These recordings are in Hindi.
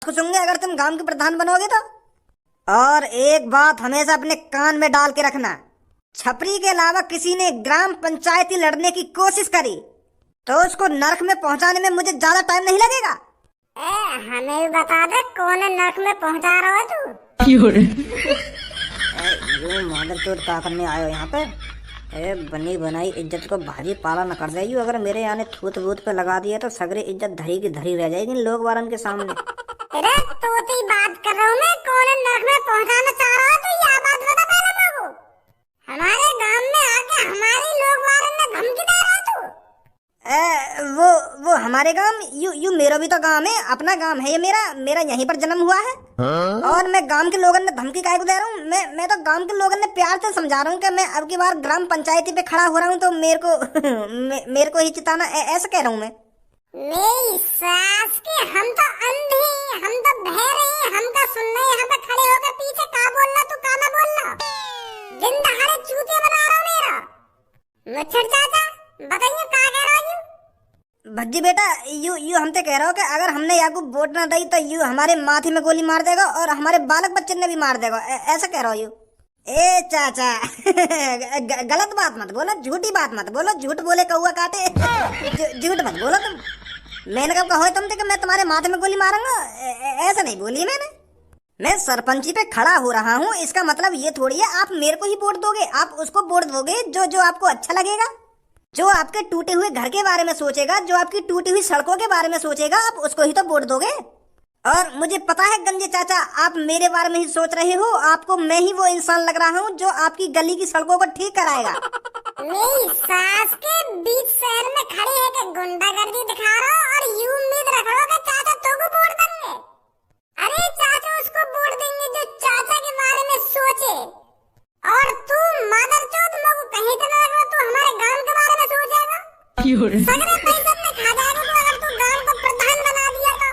खुश होंगे अगर तुम गांव के प्रधान बनोगे तो। और एक बात हमेशा अपने कान में डाल के रखना, छपरी के अलावा किसी ने ग्राम पंचायती लड़ने की कोशिश करी तो उसको नरक में पहुंचाने में मुझे ज्यादा टाइम नहीं लगेगा। हमें भी बता दे कौन नरक में पहुंचा रहा है तू। ये मादर चोद क्या करने आयो यहाँ पे? बनी बनाई इज्जत को भारी पाला न कर जाइयो। अगर मेरे यहाँ ने थूत वूत पे लगा दिया तो सगरे इज्जत धरी की धरी रह जाएगी लोग वारन के सामने। अरे तोती बात कर रहा हूँ मैं, कौन नरक में पहुंचाना चाह रहा है तो यह बात बता पहले मेरे को। हमारे गांव में आके हमारे लोग वारन में धमकी दे रहा तू। वो हमारे गांव, यू मेरा भी तो गांव है, अपना गांव है ये मेरा यहीं पर जन्म हुआ है। और मैं गांव के लोगों ने धमकी काहे को दे रहा हूँ? मैं तो गांव के लोगों ने प्यार से समझा रहा हूँ कि मैं अब की बार ग्राम पंचायती पे खड़ा हो रहा हूँ तो मेरे को ही चिताना, ऐसा कह रहा हूँ मैं। मेरी सास के हम तो अंधे, हम तो बहरे, हम तो सुन रहे यहाँ पे खड़े होकर पीछे का बोलना तू का ना बोलना। दिन दहाड़े चूतिया बना रहा हूँ मेरा। मुच्छर चाचा बताइए का कह रहा हूँ? भज्जी बेटा, यू हमसे कह रहा हो कि अगर हमने याकू वोट ना दी तो यू हमारे माथे में गोली मार देगा और हमारे बालक बच्चे ने भी मार देगा, ऐसा कह रहा हो यू? ए चाचा गलत बात मत बोलो, झूठी बात मत बोलो, झूठ बोले कौआ काटे। झूठ मत बोलो तुम। मैंने कब कहा तुमसे कि मैं तुम्हारे माथे में गोली मारूंगा? ऐसा नहीं बोली मैंने। मैं सरपंची पे खड़ा हो रहा हूँ, इसका मतलब ये थोड़ी है आप मेरे को ही वोट दोगे। आप उसको वोट दोगे जो आपको अच्छा लगेगा, जो आपके टूटे हुए घर के बारे में सोचेगा, जो आपकी टूटी हुई सड़कों के बारे में सोचेगा, आप उसको ही तो वोट दोगे। और मुझे पता है गंजे चाचा, आप मेरे बारे में ही सोच रहे हो। आपको मैं ही वो इंसान लग रहा हूँ जो आपकी गली की सड़कों को ठीक कराएगा। मेरी सास के बीच शहर में खड़े है कि गुंडागर्दी दिखा रहा हो और यू उम्मीद रख रहा हो कि चाचा तो को वोट देंगे। अरे चाचा उसको वोट देंगे जो चाचा के बारे में सोचे। और तू मादरचोद लोग कहीं तो ना रखो, तू हमारे गांव के बारे में सोचेगा। सगरे पैसे में खा जाएगा तो अगर तू गांव को प्रधान बना दिया तो।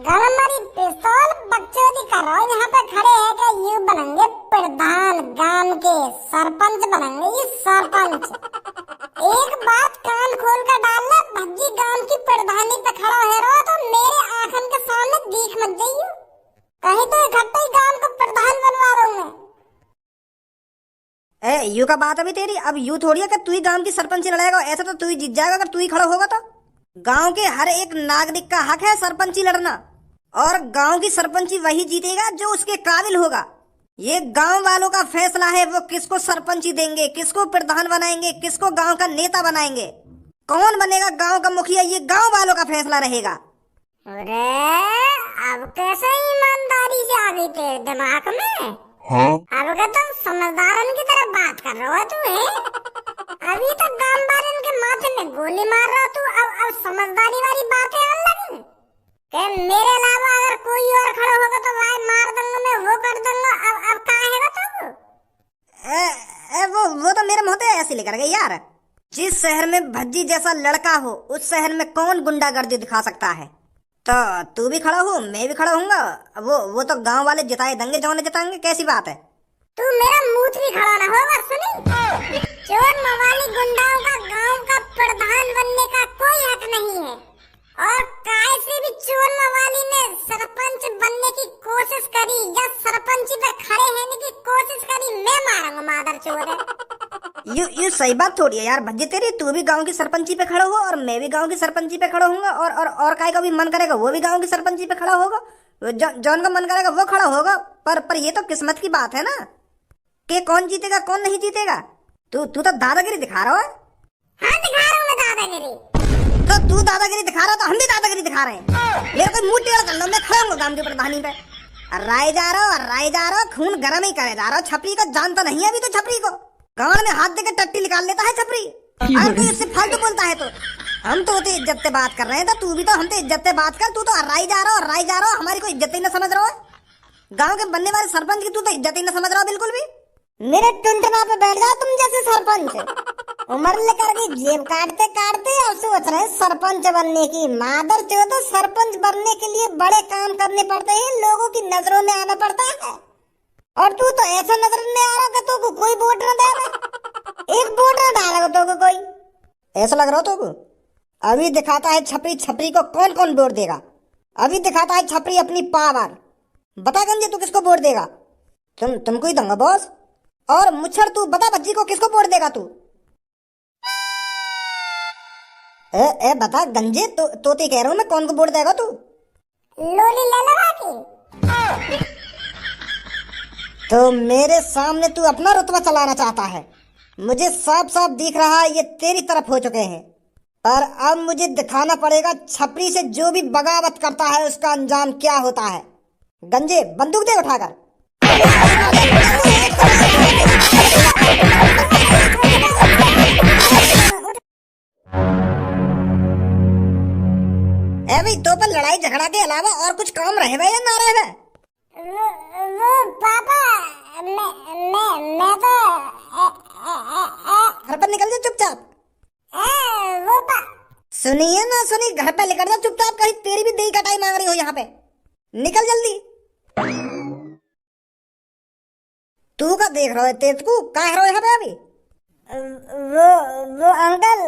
गलमारी पिस्तौल बकचोदी कर रहा हो, यहाँ पे खड़े है कि यू बनेंगे प्रधान, गांव के सरपंच बनेंगे ये सरपंच। एक बात कान खोल कर डाल ले, भज्जी गांव की प्रधानी पे खड़ा है रहो तो मेरे आंखन के सामने दिख मत जाइयो, कहीं तो इकट्ठे ही गांव को प्रधान बनवा रहा हूँ मैं। यू का बात अभी तेरी, अब यू थोड़ी है कि तू ही गांव की सरपंची लड़ेगा। ऐसा तो तू ही जीत जाएगा अगर तू ही खड़ा होगा तो। गांव के हर एक नागरिक का हक है सरपंची लड़ना, और गांव की सरपंची वही जीतेगा जो उसके काबिल होगा। ये गांव वालों का फैसला है, वो किसको सरपंची देंगे, किसको प्रधान बनाएंगे, किसको गांव का नेता बनाएंगे, कौन बनेगा गांव का मुखिया, ये गांव वालों का फैसला रहेगा। अरे अब कैसे ईमानदारी से आ गई तेरे दिमाग में? हाँ? अब का तुम समझदारन की तरह बात कर रहा तू है। अभी तक गांव वालों के माथे में गोली मार रहा तू, अब समझदारी वाली बातें आने लगी कि मेरे अलावा अगर कोई और खड़ा होगा तो भाई मार दूंगा मैं, वो कर दूंगा। अब कहाँ है तू? वो तो मेरे मुंह पे ऐसे लेकर गए यार। जिस शहर में भज्जी जैसा लड़का हो उस शहर में कौन गुंडागर्दी दिखा सकता है? तो तू भी खड़ा हो, मैं भी खड़ा हूँगा। वो तो गांव वाले जिताए देंगे, जौने जिताएंगे, कैसी बात है? तू मेरा मूत भी खड़ा ना होगा सुनी। चोर मवाली गुंडाओं का गांव का प्रधान बनने का कोई हक नहीं है, और कैसे भी चोर मवाली ने सरपंच बनने की कोशिश करी या सरपंची पे खड़े रहने की कोशिश करी, मैं मारूंगा मादरचोद है। यू सही बात थोड़ी है यार भज्जी तेरी। तू भी गांव की सरपंची पे खड़ा हो और मैं भी गांव की सरपंची पे खड़ा होऊंगा, और काय का भी मन करेगा वो भी गांव की सरपंची पे खड़ा होगा, जौन का मन करेगा वो खड़ा होगा। पर ये तो किस्मत की बात है ना कि कौन जीतेगा कौन नहीं जीतेगा। तू तो दादागिरी दिखा रहा है। हाँ दिखा रहा हूँ मैं दादागिरी। तो तू दादागिरी दिखा रहा, तो हम भी दादागिरी दिखा रहे हैं। मेरे को मुंह टेढ़ा कर लो, मैं खड़ा हूँ गांव की प्रधानी पे। राय जा रहा हो, खून गर्म ही करे जा रहा हो। छपरी को जानता नहीं है अभी तो, छपरी को गांव में हाथ देकर टट्टी निकाल लेता है छपरी। अगर कोई इससे फालतू बोलता है तो हम तो इज्जत से बात कर रहे हैं, तो तू भी तो हमसे इज्जत से बात कर। तू तो राय जा रहा हो, हमारी कोई इज्जत ही न समझ रहा है। गांव के बनने वाले सरपंच की तू तो इज्जत ही न समझ रहा बिल्कुल भी। मेरे टुंटना पे बैठ जाओ तुम जैसे सरपंच। उम्र लेकर के जेब काटते काटते अब सोच रहे सरपंच बनने की। मादर चोदो, सरपंच बनने के लिए बड़े काम करने पड़ते हैं, लोगों की नजरों में आना पड़ता है। और तू तो ऐसा नजर में आ रहा कि तू को कोई वोट न दे, एक वोट न डालेगा तो को कोई। ऐसा लग रहा तो अभी दिखाता है छपरी को कौन कौन वोट देगा। अभी दिखाता है छपरी अपनी पावर। बता गंजे तू किसको वोट देगा? तुमको ही दूंगा बॉस। और मुच्छर तू बता भज्जी को किसको वोट देगा तू? ए बता गंजे तो कह रहा हूँ मैं, कौन को वोट देगा तू? लोली ललवा की। तो मेरे सामने तू अपना रुतबा चलाना चाहता है। मुझे साफ साफ दिख रहा है ये तेरी तरफ हो चुके हैं। पर अब मुझे दिखाना पड़ेगा छपरी से जो भी बगावत करता है उसका अंजाम क्या होता है। गंजे बंदूक दे उठाकर। ए भाई तो पर लड़ाई झगड़ा के अलावा और कुछ काम रहे या ना रहे? वो पापा मैं तो घर पर निकल जा चुपचाप। वो सुनिए ना सुनी, घर पे निकल जा चुपचाप, कहीं तेरी भी देही कटाई मांग रही हो यहाँ पे। निकल जल्दी। तू का देख रहा है? तेज को का रहा है यहाँ पे अभी? वो अंकल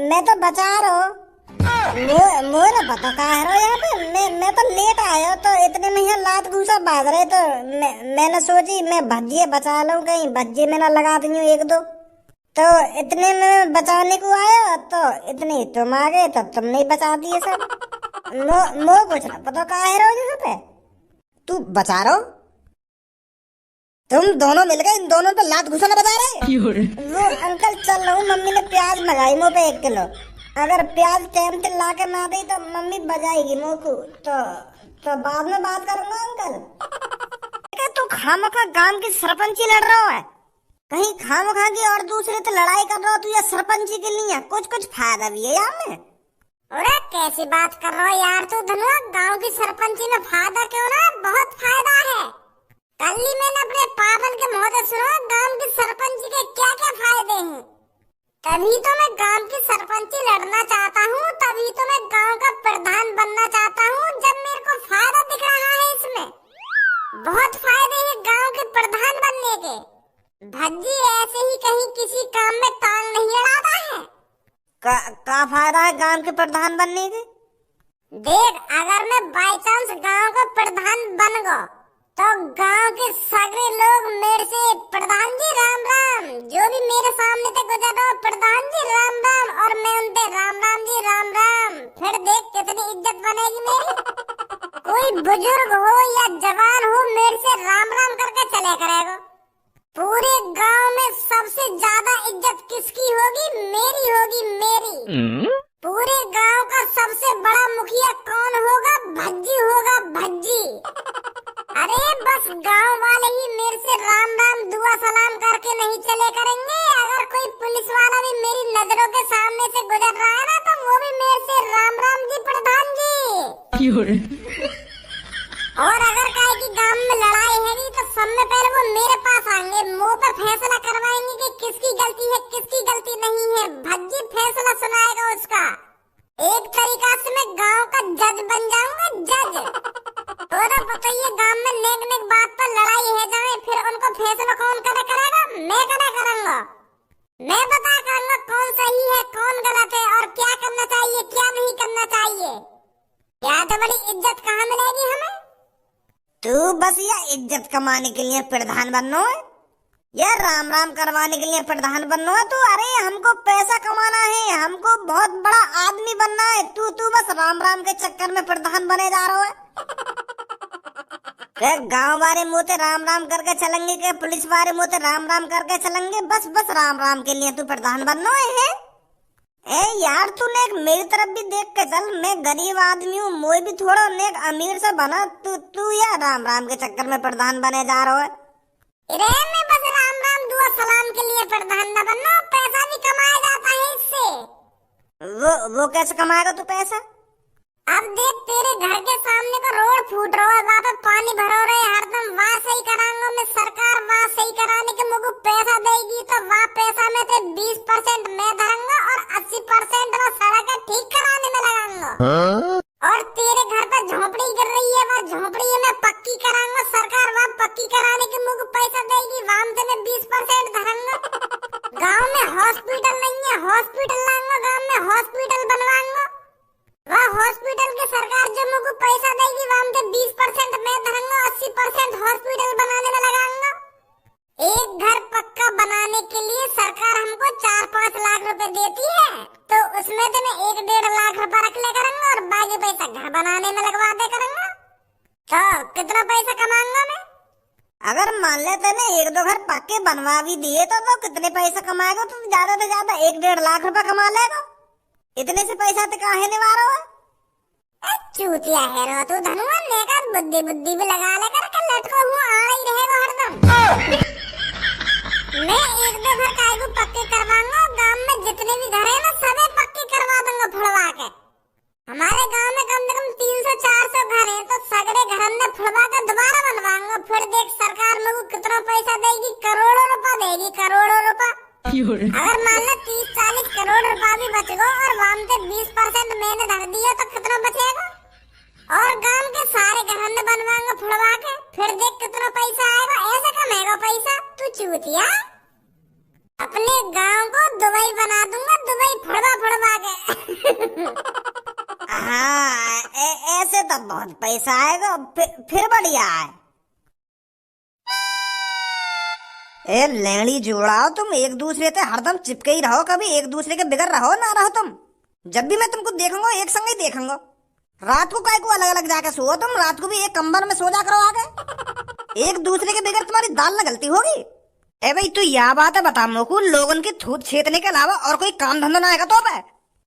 मैं तो बचा रहा हूँ। मोर पता का है यहाँ पे। मैं तो लेट आया तो इतने में यहाँ लात घूसा बाज रहे, तो मैंने सोची मैं भज्जिए बचा लूं, कहीं भज्जिए में ना लगा दी हूँ एक दो। तो इतने में बचाने को आया तो इतने तुम आ गए, तब तुमने ही बचा दिए सब। मो कुछ ना पता का है यहाँ पे। तू बचा रहा हो? तुम दोनों मिलकर इन दोनों पे लात घुसाना बता रहे? वो अंकल चल रहा हूँ, मम्मी ने प्याज मंगाई मुँह पे 1 किलो। अगर प्याज टाइम से ला के ना दी तो मम्मी बजाएगी मुँह को। तो बाद में बात करूंगा अंकल। तू खामखा गांव की सरपंची लड़ रहा है, कहीं खामखा की और दूसरे तो लड़ाई कर रहा हो तू या सरपंची के लिए? कुछ फायदा भी है यार में? अरे कैसी बात कर रहा हो यार तू धनुआ, गांव की सरपंची में फायदा क्यों ना, बहुत फायदा है। कल ही मैंने अपने पापन के मुंह से सुना गांव की सरपंची के क्या क्या फायदे हैं। तभी तो मैं गांव की सरपंची लड़ना चाहता हूँ, तभी तो मैं गांव का प्रधान बनना चाहता हूँ, जब मेरे को फायदा दिख रहा है इसमें। बहुत फायदे हैं गांव के प्रधान बनने के। भज्जी ऐसे ही कहीं किसी काम में टांग नहीं अड़ाता है। का फायदा है गांव के प्रधान बनने के? देख, अगर मैं बाई चांस गांव का प्रधान बन गया तो गांव के सगरे लोग मेरे से प्रधान जी राम राम, जो भी मेरे सामने से गुजर रहा प्रधान जी राम राम, और मैं उनसे राम राम जी राम राम। फिर देख कितनी इज्जत बनेगी मेरी। कोई बुजुर्ग हो या जवान हो मेरे से राम राम करके चले करेगा। पूरे गांव में सबसे ज्यादा इज्जत किसकी होगी? मेरी होगी, मेरी। पूरे गांव का सबसे बड़ा मुखिया कौन होगा? भज्जी होगा, भज्जी। अरे बस गांव वाले ही मेरे से राम राम दुआ सलाम करके नहीं चले करेंगे। अगर कोई पुलिस वाला भी मेरी नजरों के सामने से गुजर रहा है ना, तो वो भी मेरे से राम राम जी प्रधान जी। और अगर कहे कि गांव में लड़ाई है तो सबसे पहले वो मेरे पास आएंगे, मुंह पे फैसला करवाएंगे कि किसकी गलती है किसकी गलती नहीं है। भज्जी फैसला सुनाएगा उसका। एक तरीका से मैं गांव का जज बन जाऊंगा, जज। तो बताइए गांव में नेक बात पर लड़ाई है जाए, फिर उनको फैसला कौन करेगा? मैं करूंगा। मैं बता करूंगा कौन सही है कौन गलत है और क्या करना चाहिए क्या नहीं करना चाहिए। क्या तो बड़ी इज्जत कहाँ मिलेगी हमें? तू बस या इज्जत कमाने के लिए प्रधान बनना है या राम राम करवाने के लिए प्रधान बनना है? तो अरे हमको पैसा कमाना है, हमको बहुत बड़ा आदमी बनना है। तू बस राम राम के चक्कर में प्रधान बने जा रहा है। गांव वाले मुँह से राम राम करके चलेंगे क्या पुलिस वाले मुँह से राम राम करके चलेंगे? बस राम राम के लिए तू प्रधान बनना है? ए यार तूने मेरी तरफ भी देख के चल, मैं गरीब आदमी हूँ, मोई भी थोड़ा नेक अमीर से बना। तू या राम राम के चक्कर में प्रधान बने जा रहा है? अरे मैं बस राम राम दुआ सलाम के लिए प्रधान न बनना, पैसा भी कमाया जाता है इससे। वो कैसे कमाएगा तू पैसा? अब देख तेरे घर के सामने का रोड फूट रहा है, वहाँ पे पानी भरो रहे हरदम, वहाँ सही कराऊंगा मैं। सरकार वहाँ सही कराने के मुझको पैसा देगी तो वहाँ पैसा में से 20% मैं धरूंगा और 80% मैं सड़क ठीक कराने में लगाऊंगा। और तेरे घर पर झोपड़ी गिर रही है, वहाँ झोपड़ी मैं पक्की कराऊंगा। सरकार वहाँ पक्की कराने के मुझको पैसा देगी, वहाँ से मैं 20% धरूंगा। गाँव में हॉस्पिटल नहीं है, हॉस्पिटल लाऊंगा, गाँव में हॉस्पिटल बनवाऊंगा। वह हॉस्पिटल के सरकार जो मुझको 20% हॉस्पिटल बनाने में लगाऊंगा। एक घर पक्का बनाने के लिए सरकार हमको 4-5 लाख रुपए देती है, तो उसमें से मैं 1-1.5 लाख रुपए रख ले करूंगा और बाकी पैसा घर बनाने में लगवा दे करूंगा। तो कितना पैसा कमाऊंगा मैं? अगर मान लेते ना 1-2 घर पक्के बनवा भी दिए तो कितने पैसा कमाएगा? तुम ज्यादा से ज्यादा 1-1.5 लाख रुपए कमा लेगा। इतने से पैसा तो काहे नहीं मारो है? चूतिया है रो तू धनुआ, लेकर बुद्धि बुद्धि भी लगा लेकर के लटको हुआ आ ही रहेगा हरदम। मैं 1-2 घर काय को पक्के करवाऊंगा, गांव में जितने भी घर है ना सभी पक्के करवा दूंगा फुड़वा के। हमारे गांव में कम से कम 300-400 घर हैं, तो सगड़े घर हमने फुड़वा के दोबारा बनवाऊंगा। फिर देख सरकार मेरे को कितना पैसा देगी, करोड़ों रुपया देगी, करोड़ों रुपया। अगर मान लो 30-40 करोड़ रुपया भी बच गो और वहां से 20% मैंने धर दिया तो कितना बचेगा? और गांव के सारे घर हमने बनवाऊंगा फुड़वा के, फिर देख कितना पैसा आएगा। ऐसे कमाएगा पैसा तू चूतिया। अपने गांव को दुबई बना दूंगा, दुबई फुड़वा फुड़वा के। हाँ, ऐसे तो बहुत पैसा आएगा, फिर बढ़िया है। ए लेंगड़ी जोड़ाओ, तुम एक दूसरे से हरदम चिपके ही रहो, कभी एक दूसरे के बिगड़ रहो ना रहो तुम। जब भी मैं तुमको देखूंगा एक संग ही देखूंगा। रात को काय को अलग अलग जाके सो, तुम रात को भी एक कंबल में सो जा करो आगे। एक दूसरे के बिगड़ तुम्हारी दाल न गलती होगी। ए भाई तू यह बात है बता मोकू, लोगन की थूत छेतने के अलावा और कोई काम धंधा ना आएगा तो बे?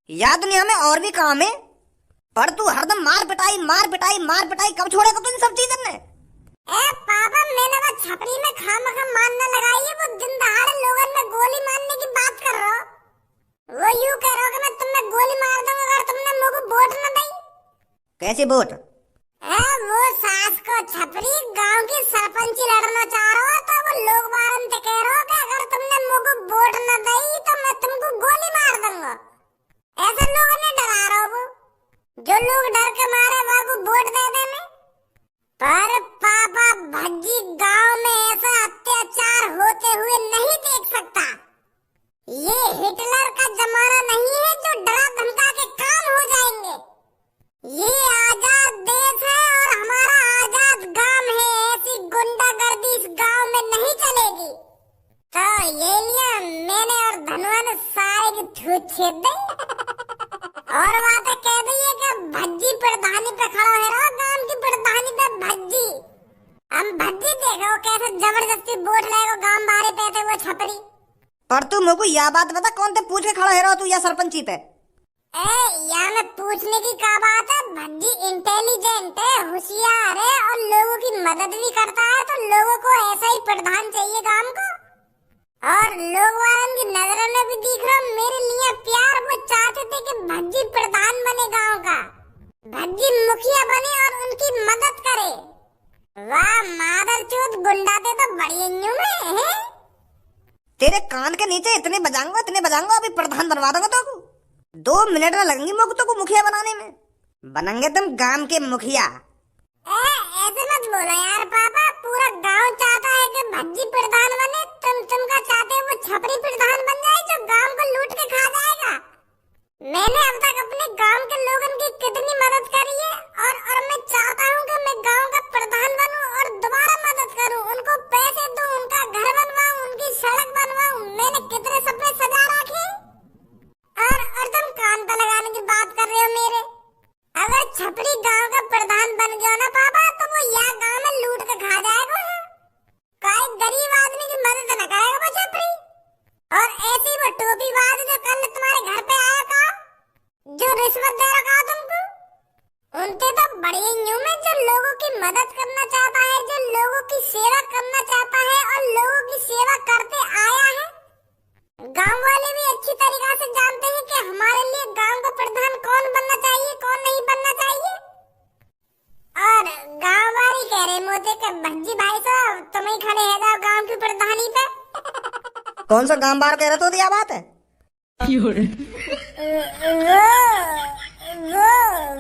या दुनिया में और भी काम है, पर तू हरदम मार पिटाई मार पिटाई मार पिटाई कब छोड़ेगा तू इन सब चीजों ने? ए पापा, मैंने वो छपरी में खामखा मारने लगाई है, वो दिन दहाड़े लोगन में गोली मारने की बात कर रहा हो। वो यूं कह रहा हो कि मैं तुम्हें गोली मार दूंगा अगर तुमने मुझको वोट न दी। कैसी वोट? वो सास को छपरी गांव की सरपंची लड़ना चाह रहा हो, तो वो लोग वारन से कह रहा हो कि अगर तुमने मुझको वोट न दी तो मैं तुमको गोली मार दूंगा। ऐसे लोगों ने डरा रहा हो, जो लोग डर के मारे वो वोट दे देने। पर पापा भज्जी गांव में ऐसा अत्याचार होते हुए नहीं देख सकता। ये हिटलर का जमाना नहीं है जो डरा धमका के काम हो जाएंगे। ये आजाद देश है और हमारा आजाद गांव है, ऐसी गुंडागर्दी इस गांव में नहीं चलेगी। तो ये लिया मैंने और धनुआ ने सारे की छूत छेद दी और बातें कह दी है कि भज्जी प्रधानी पे खड़ा है रहा, गांव की प्रधानी पे भज्जी। हम भज्जी देखो कैसे जबरदस्ती वोट लेगा गांव बाहर पे वो छपरी। पर तू मेरे को यह बात बता, कौन ते पूछ के खड़ा है रहा तू या सरपंची पे? यहाँ में पूछने की क्या बात है, भज्जी इंटेलिजेंट है, होशियार है और लोगों की मदद भी करता है, तो लोगों को ऐसा ही प्रधान चाहिए गांव को। और लोग वालों की नजरों में भी दिख रहा मेरे लिए प्यार। वो चाहते थे कि भज्जी प्रधान बने गांव का, भज्जी मुखिया बने और उनकी मदद करे। वाह मादरचोद, गुंडा थे तो बड़ी में है। तेरे कान के नीचे इतने बजाऊंगा अभी प्रधान बनवा दूंगा तो 2 मिनट न लगेंगे मुझको तो मुखिया बनाने में। बनेंगे तुम गांव के मुखिया। ऐसे मत बोलो यार पापा, पूरा गांव चाहता है कि भज्जी प्रधान बने। तुम क्या चाहते हो वो छपरी प्रधान बन जाए जो गांव को लूट के खा जाएगा? मैंने अब तक अपने गांव के लोगों की कितनी मदद करी है और मैं चाहता हूँ कि मैं गांव का प्रधान बनूं और दोबारा मदद करूं, उनको पैसे दूं, उनका घर बनवाऊं, उनकी सड़क बनवाऊं। मैंने कितने सपने सजा रखे और तुम कान पे लगाने की बात कर रहे हो मेरे। अगर छपरी गांव का प्रधान बन गया ना पापा, तो वो यहाँ गांव में लूट के खा जाएगा। कोई गरीब आदमी की मदद न करेगा वो छपरी। और ऐसी वो टोपीबाज जो कल तुम्हारे घर पे आया था, जो रिश्वत दे रखा तुमको, उनके तो बड़े यूं में जो लोगों की मदद करना चाहता है, जो लोगों की सेवा करना चाहता है और लोगों की सेवा करते आया है। गांव वाले भी अच्छी तरीके से जानते हैं कि हमारे लिए गांव का प्रधान कौन बनना चाहिए, कौन नहीं बनना चाहिए। और गांव वाले कह रहे मोते के भज्जी भाई साहब तुम ही खड़े हैं जाओ गांव की प्रधानी पे। कौन सा गांव बाहर कह रहा तो क्या बात है?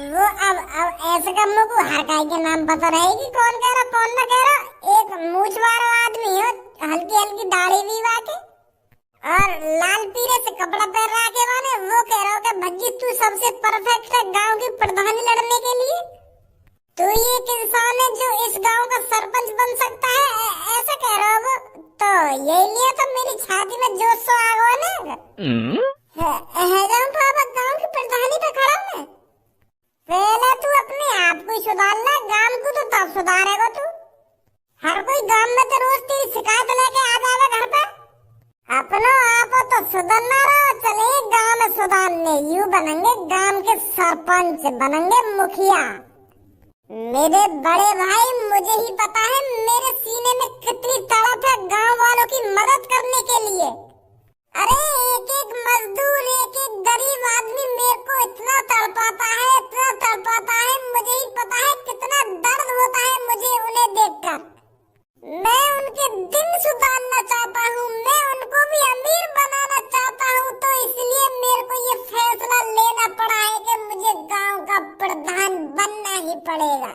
वो अब ऐसे का मुझको हर काई के नाम पता रहेगी कौन कह रहा कौन ना कह रहा। एक मूछ वाला आदमी हो, हल्की हल्की दाढ़ी भी वाके और लाल पीले से कपड़ा पहन रहा के वाले, वो कह रहा हो कि भज्जी तू सबसे परफेक्ट है गांव की प्रधानी लड़ने के लिए। तू एक इंसान है जो इस गांव का सरपंच बन सकता है, ऐसा कह रहा हो? तो यही लिए तो मेरी छाती में जोश सो आ गया ना। जाऊं तो अब गांव की प्रधानी पे खड़ा हूं मैं। पहले तू अपने आप को सुधार ले, गांव को तो तब सुधारेगा तू। हर कोई गांव में तो रोज तेरी शिकायत लेके आ जाएगा घर पे। अपनो आप तो सुधरना रहो, चले गांव में सुधारने। यू बनेंगे गांव के सरपंच, बनेंगे मुखिया। मेरे बड़े भाई, मुझे ही पता है मेरे सीने में कितनी तड़प है गांव वालों की मदद करने के लिए। अरे एक एक मजदूर, एक एक गरीब आदमी मेरे को इतना तड़पाता है, इतना तड़पाता है, मुझे ही पता है कितना दर्द होता है मुझे उन्हें देखकर। मैं उनके दिन सुधारना चाहता हूँ, मैं उनको भी अमीर बनाना चाहता हूँ, तो इसलिए मेरे को ये फैसला लेना पड़ा है कि मुझे गांव का प्रधान बनना ही पड़ेगा।